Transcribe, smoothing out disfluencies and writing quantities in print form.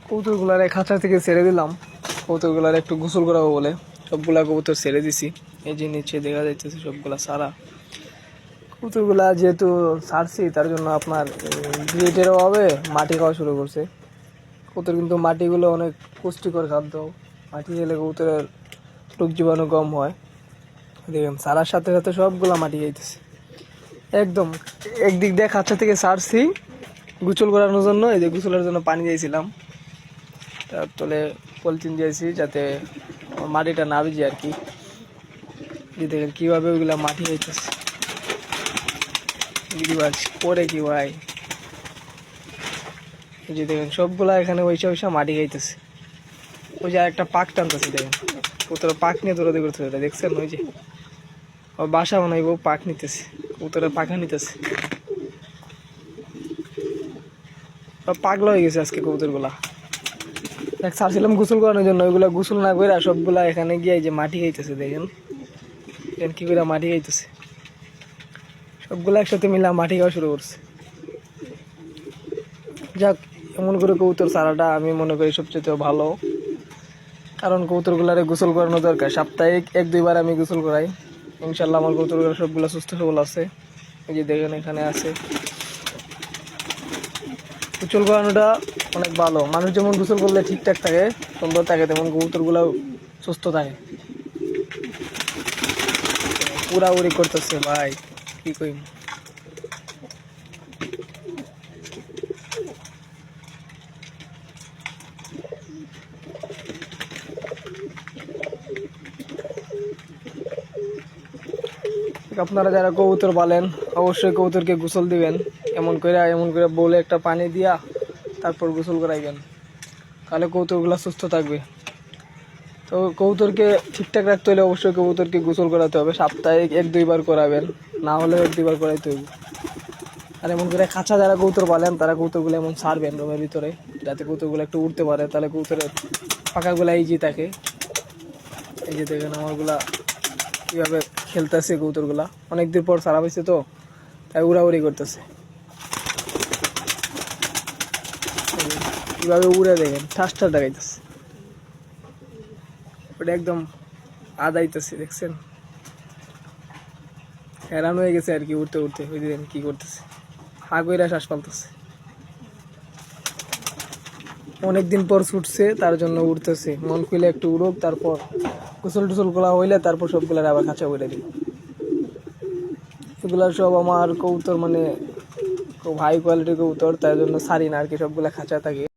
কবুতরগুলার খাঁচা থেকে ছেড়ে দিলাম, কবুতরগুলার একটু গোসল করাবো বলে সবগুলা কবুতর ছেড়ে দিছি। এই যে নিচে দেখা যাইতেছে সবগুলা সারা কবুতরগুলা যেহেতু ছাড়ছি তার জন্য আপনার গ্রিটের অভাবে মাটি খাওয়া শুরু করছে। কবুতর কিন্তু মাটিগুলো অনেক পুষ্টিকর খাদ্য, মাটি খেলে কবুতরের রোগ জীবাণু কম হয়। দেখেন সারার সাথে সাথে সবগুলা মাটি খাইতেছে একদম। একদিক দিয়ে খাঁচা থেকে ছাড়ছি গোসল করানোর জন্য, এই যে গোসলের জন্য পানি দিয়েছিলাম, তার তলে পলিথিন দিয়েছি যাতে মাটিটা না ভিজে আর কি। দেখেন কীভাবে ওইগুলা মাটি খাইতেছে, পরে কি ভাই। এই যে দেখেন সবগুলা এখানে ওইসা ওইসা মাটি খাইতেছে। ওই যে একটা পাক টানতেছে, দেখেন কবুতর পাক নিয়ে দৌড়াদৌড়ি করতেছে, এটা দেখছেন? ওই যে ও বাসা বানাইবো, পাক নিতেছে, কবুতরের পাখা নিতেছে। পাগলা হয়ে গেছে আজকে কবুতরগুলা। দেখ ছাড়ছিলাম গোসল করানোর জন্য, ওইগুলা গোসল না করে সবগুলা এখানে গিয়ে যে মাটি খাইতেছে। দেখেন দেখেন কি করে মাটি খাইতেছে, সবগুলা একসাথে মিলা মাটি খাওয়া শুরু করছে। যাক, এমন করে কবুতর ছাড়াটা আমি মনে করি সবচেয়ে ভালো, কারণ কবুতরগুলারে গোসল করানো দরকার। সাপ্তাহিক 1-2 বার আমি গোসল করাই। ইনশাল্লাহ আমার কবুতরগুলো সবগুলো সুস্থ সবল আছে। এই যে দেখেন এখানে আছে। গোসল করানোটা অনেক ভালো। মানুষ যেমন গোসল করলে ঠিকঠাক থাকে, সুন্দর থাকে, তেমন কবুতরগুলো সুস্থ থাকে। উড়াউড়ি করতেছে ভাই, কি কই। আপনারা যারা কবুতর পালেন অবশ্যই কবুতরকে গোসল দিবেন, এমন করে বলে একটা পানি দিয়া তারপর গোসল করাইবেন, তাহলে কবুতরগুলো সুস্থ থাকবে। তো কবুতরকে ঠিকঠাক রাখতে হলে অবশ্যই কবুতরকে গোসল করাতে হবে। সাপ্তাহিক 1-2 বার করাবেন, না হলে 1-2 বার করাইতে হবে। আর এমন করে খাঁচা যারা কবুতর পালেন তারা কবুতরগুলো এমন ছাড়বেন রুমের ভিতরে, যাতে কবুতরগুলো একটু উঠতে পারে, তাহলে কবুতরের পাখাগুলো ইজি থাকে। এই যে দেখেন আমারগুলা কীভাবে খেলতেছে, কবুতরগুলা অনেকদিন পর ছাড়া হয়েছে তো তাই উড়াউড়ি করতেছে। কীভাবে উড়ে দেখেন, ঠাসটা দেখাইতেছে, ওটা একদম আদাইতেছে, দেখছেন? হেরান হয়ে গেছে আর কি উঠতে উঠতে। ওই দেখেন কী করতেছে, হাগইরা শ্বাস পালতেছে। অনেকদিন পর ছুটছে তার জন্য উঠতেছে, মন খুলে একটু উড়ুক, তারপর গোসল টুসল করা হইলে তারপর সবগুলার আবার খাঁচা উড়ে দিই। এগুলা সব আমার কবুতর, মানে খুব হাই কোয়ালিটির কবুতর, তাই জন্য ছাড়ি না আর কি, সবগুলা খাঁচা থাকে।